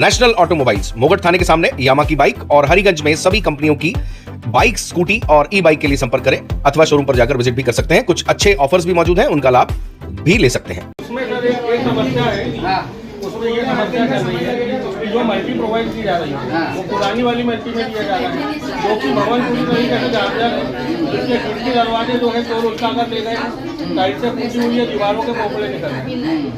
National automobiles, मोगट थाने के सामने, यामा की बाइक और हरिगंज में सभी कंपनियों की बाइक, स्कूटी और ई बाइक के लिए संपर्क करें अथवा शोरूम पर जाकर विजिट भी कर सकते हैं। कुछ अच्छे ऑफर्स भी मौजूद हैं, उनका लाभ भी ले सकते हैं। उसमें सर एक समस्या है, उसमें ये समस्या चल रही है कि जो मल्टी प्रोवाइड की जा रही है वो पुरानी वाली मल्टी में दिया जा रहा है, जो कि भवन पूरी तरीके से जार्जर है, जिसके खिड़की दरवाजे जो है चोर उठा कर ले गए, साइड से पूछी हुई है, दीवारों के पोपड़े निकल गए।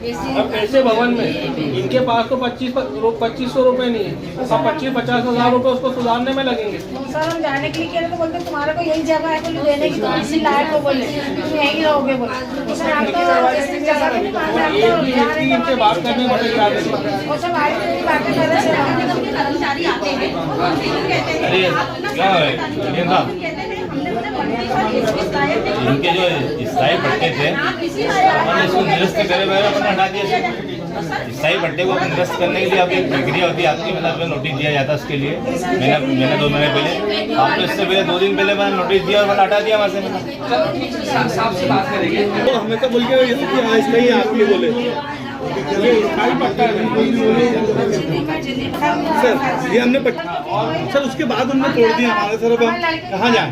अब ऐसे भवन में इनके पास तो 2500 रुपए नहीं है, अब 25-50 हज़ार रुपए उसको सुधारने में लगेंगे। सर हम जाने के लिए कह रहे तो बोलते तुम्हारे को यही जगह है, बोले देने की तो इसी लायक हो, बोले तुम यहीं रहोगे, बोले तो सर हम तो इनसे बात करने में बड़ी याद है और सब आगे बातें कर रहे हैं। कर्मचारी आते हैं और क्या है इनके जो स्थायी पट्टे थे अपन इसको निरस्त करे बगैर अपन हटा दिए। स्थायी पट्टे को निरस्त करने के लिए अब एक प्रक्रिया होती है आपकी, मतलब नोटिस दिया जाता है उसके लिए। मैंने 2 महीने पहले, आपने इससे पहले 2 दिन पहले मैंने नोटिस दिया और मैंने हटा दिया वहाँ से। साफ से बात करेंगे तो हमें तो बोल के आज नहीं आपके बोले ये स्थायी पट्टा है सर, ये हमने सर उसके बाद उन्होंने तोड़ दिया हमारे। सर अब हम कहाँ जाएं?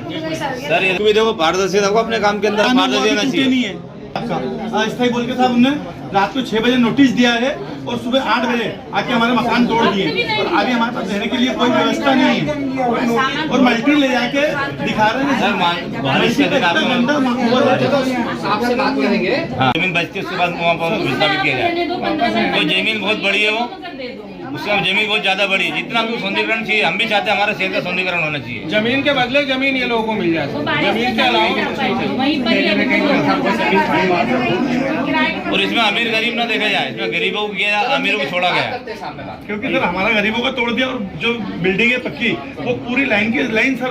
सर ये भी देखो पारदर्शी देखो, अपने काम के अंदर पारदर्शी होना चाहिए। स्थायी बोल के साहब हमने रात को 6 बजे नोटिस दिया है और सुबह 8 बजे आके हमारे मकान तोड़ दिए और अभी हमारे पास रहने के लिए कोई व्यवस्था नहीं है और मल्टी ले जाके दिखा रहे हैं। सर बारिश के दिन आपसे बात करेंगे। जमीन बचती है उसके बाद वहाँ पर विस्थापित किया जाए। तो जमीन बहुत बड़ी है, वो उसका जमीन बहुत ज्यादा बड़ी है। जितना भी सौंदर्यीकरण चाहिए, हम भी चाहते हैं हमारे शहर का सौंदर्यीकरण होना चाहिए। जमीन के बदले जमीन ये लोगों को मिल जाए, जमीन के अलावा और इसमें अमीर गरीब ना देखा जाए, इसमें गरीबों को किया, अमीरों को छोड़ा गया। क्योंकि सर हमारा गरीबों को तोड़ दिया और जो बिल्डिंग है पक्की वो पूरी लाइन सर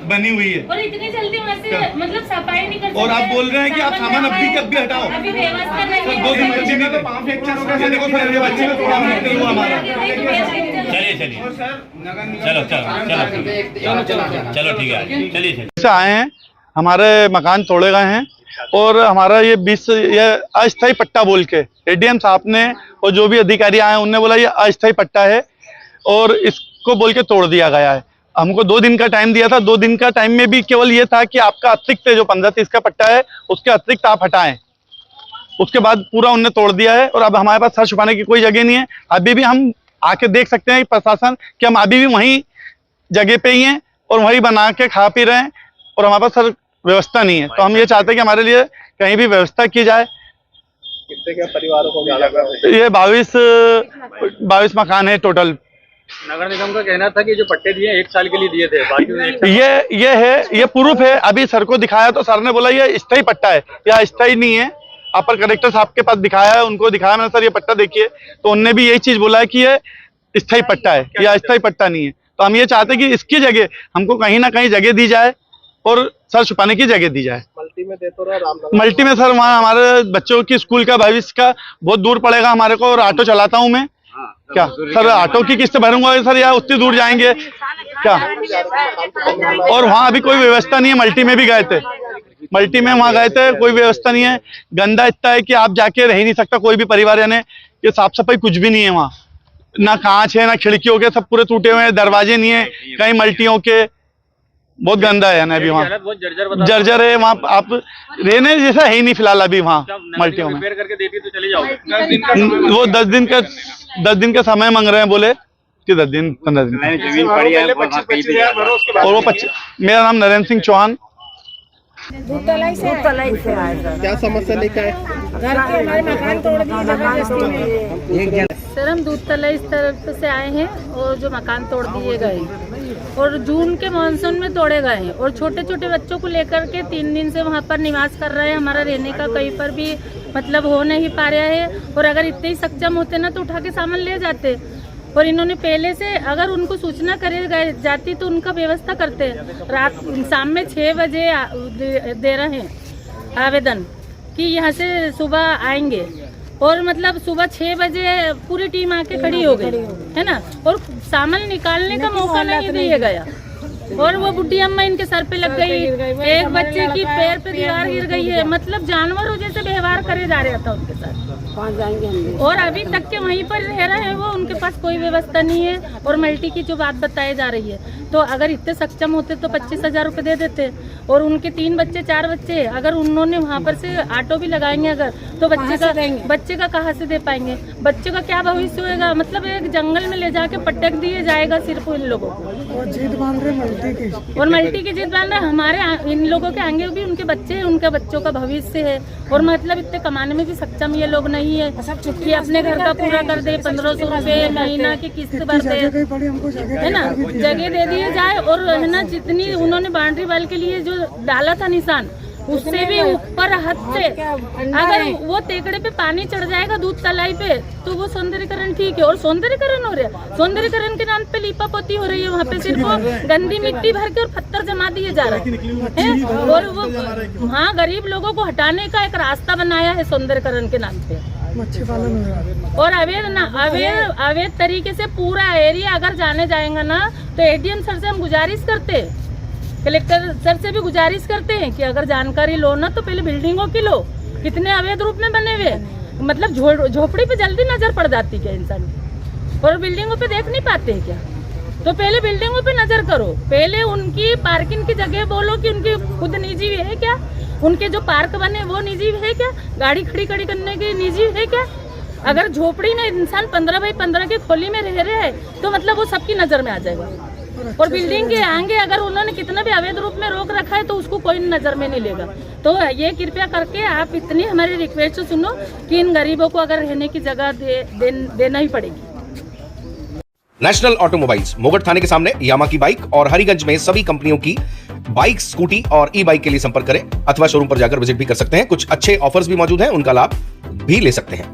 बनी हुई है और इतनी जल्दी वहाँ से मतलब सफाई नहीं कर सकते। और आप बोल रहे हैं कि आप सामान अभी के अभी हटाओ। अभी व्यवस्था नहीं सर है। 2 दिन बच्चे में तो 5 फ्रैक्चर हो गया। देखो सर ये बच्चे में थोड़ा नहीं हुआ हमारा। चलिए चलो ठीक है, चलिए से आए हैं, हमारे मकान तोड़े गए हैं और हमारा ये अस्थायी पट्टा बोल के एडीएम साहब ने और जो भी अधिकारी आए उनने बोला ये अस्थायी पट्टा है और इसको बोल के तोड़ दिया गया है। हमको 2 दिन का टाइम दिया था। 2 दिन का टाइम में भी केवल ये था कि आपका अतिरिक्त जो 15-30 का पट्टा है उसके अतिरिक्त आप हटाएं। उसके बाद पूरा उनने तोड़ दिया है और अब हमारे पास सर छुपाने की कोई जगह नहीं है। अभी भी हम आके देख सकते हैं प्रशासन कि हम अभी भी वहीं जगह पे ही हैं और वहीं बना के खा पी रहे हैं और हमारे पास सर व्यवस्था नहीं है। तो हम ये चाहते हैं कि हमारे लिए कहीं भी व्यवस्था की जाए। कितने क्या परिवारों को ये 22 मकान है टोटल। नगर निगम का कहना था कि जो पट्टे दिए 1 साल के लिए दिए थे, बाकी ये प्रूफ है। अभी सर को दिखाया तो सर ने बोला ये स्थायी पट्टा है, या स्थायी नहीं है। अपर कलेक्टर साहब के पास दिखाया है, उनको दिखाया मैंने, सर ये पट्टा देखिए, तो उनने भी यही चीज बोला है कि ये स्थायी पट्टा है, या स्थायी पट्टा नहीं है। तो हम ये चाहते हैं कि इसकी जगह हमको कहीं ना कहीं जगह दी जाए और सर छुपाने की जगह दी जाए। मल्टी में देते रहो रामनगर। मल्टी में सर वहाँ हमारे बच्चों की स्कूल का भविष्य का बहुत दूर पड़ेगा हमारे को और ऑटो चलाता हूँ मैं। क्या सर ऑटो की किस्त भरूंगा सर, या उतनी दूर जाएंगे क्या? और वहाँ अभी कोई व्यवस्था नहीं है। मल्टी में भी गए थे, मल्टी में वहाँ गए थे, कोई व्यवस्था नहीं है। गंदा इतना है कि आप जाके रह ही नहीं सकता कोई भी परिवार, यानी ये साफ सफाई कुछ भी नहीं है वहाँ। ना कांच है ना खिड़कियों के, सब पूरे टूटे हुए हैं। दरवाजे नहीं है कहीं मल्टियों के, बहुत गंदा है ना अभी वहाँ, जर्जर है वहाँ। आप रहने जैसा है ही नहीं फिलहाल अभी वहाँ मल्टियों में। करके देती तो चले जाओगे। वो 10 दिन का समय मांग रहे हैं, बोले कि 10 दिन 15 दिन। और वो 25। मेरा नाम नरेंद्र सिंह चौहान। दूध तलाई से आए सर। क्या समस्या लेके आए? घर के हमारे मकान तोड़ दिए जबरदस्ती में। सर हम दूध तलाई इस तरफ से आए हैं और जो मकान तोड़ दिए गए और जून के मानसून में तोड़े गए हैं और छोटे छोटे बच्चों को लेकर के 3 दिन से वहाँ पर निवास कर रहे हैं। हमारा रहने का कहीं पर भी मतलब हो नहीं पा रहा है और अगर इतने ही सक्षम होते ना तो उठा के सामान ले जाते। और इन्होंने पहले से अगर उनको सूचना करे जाती तो उनका व्यवस्था करते। रात शाम में 6 बजे दे रहे हैं आवेदन कि यहाँ से सुबह आएंगे और मतलब सुबह 6 बजे पूरी टीम आके खड़ी हो गई है ना, और सामान निकालने का मौका नहीं दिया गया। और वो बुढ़ी अम्मा इनके सर पे लग गई, एक बच्चे की पैर पे दीवार गिर गई है। मतलब जानवरों जैसे व्यवहार करे जा रहा था उनके साथ। और अभी तक के वहीं पर रह रहे हैं वो, उनके पास कोई व्यवस्था नहीं है। और मल्टी की जो बात बताई जा रही है, तो अगर इतने सक्षम होते तो 25,000 रुपये दे देते। और उनके 3 बच्चे 4 बच्चे, अगर उन्होंने वहाँ पर से ऑटो भी लगाएंगे अगर, तो बच्चे का कहाँ से दे पाएंगे? बच्चे का क्या भविष्य होएगा? मतलब एक जंगल में ले जाके पटक दिए जाएगा सिर्फ इन लोगों को। और जिद बांध रहे मल्टी की, और मल्टी की जिद बांध रहे। हमारे इन लोगों के आगे भी उनके बच्चे हैं, उनके बच्चों का भविष्य है। और मतलब इतने कमाने में भी सक्षम ये लोग नहीं है कि अपने घर का पूरा कर दे, 1500 रुपये महीना की किस्त भर दे, है ना, जगह दे दिए जाए। और है ना, जितनी उन्होंने बाउंड्री वाल के लिए जो डाला था निशान, उससे भी ऊपर हद से अगर वो तेकड़े पे पानी चढ़ जाएगा दूध तलाई पे, तो वो सौंदर्यकरण ठीक है। और सौंदर्यकरण हो रहा है, सौंदर्यकरण के नाम पे लीपापोती हो रही है। वहाँ पे सिर्फ गंदी मिट्टी भर के और पत्थर जमा दिए जा रहे हैं। और वो हाँ, गरीब लोगों को हटाने का एक रास्ता बनाया है सौंदर्यकरण के नाम पे। मच्छी पालन हो रहा है। और अवैध तरीके से पूरा एरिया अगर जाने जाएगा ना, तो एडीएम सर से हम गुजारिश करते हैं, कलेक्टर सर से भी गुजारिश करते हैं कि अगर जानकारी लो ना तो पहले बिल्डिंगों की लो। कितने अवैध रूप में बने हुए, मतलब झोपड़ी पे जल्दी नजर पड़ जाती क्या इंसान, और बिल्डिंगों पे देख नहीं पाते क्या? तो पहले बिल्डिंगों पे नजर करो, पहले उनकी पार्किंग की जगह बोलो कि उनकी खुद निजी है क्या, उनके जो पार्क बने वो निजी है क्या, गाड़ी खड़ी करने की निजी है क्या? अगर झोपड़ी में इंसान 15 बाई 15 की खोली में रह रहे हैं तो मतलब वो सबकी नजर में आ जाएगा। और बिल्डिंग के आगे अगर उन्होंने कितना भी अवैध रूप में रोक रखा है तो उसको कोई नजर में नहीं लेगा। तो ये कृपया करके आप इतनी हमारी रिक्वेस्ट सुनो कि इन गरीबों को अगर रहने की जगह देना ही पड़ेगी। नेशनल ऑटोमोबाइल्स, मोगट थाने के सामने यामाकी बाइक और हरिगंज में सभी कंपनियों की बाइक, स्कूटी और ई बाइक के लिए संपर्क करें, अथवा शोरूम पर जाकर विजिट भी कर सकते हैं। कुछ अच्छे ऑफर्स भी मौजूद हैं, उनका लाभ भी ले सकते हैं।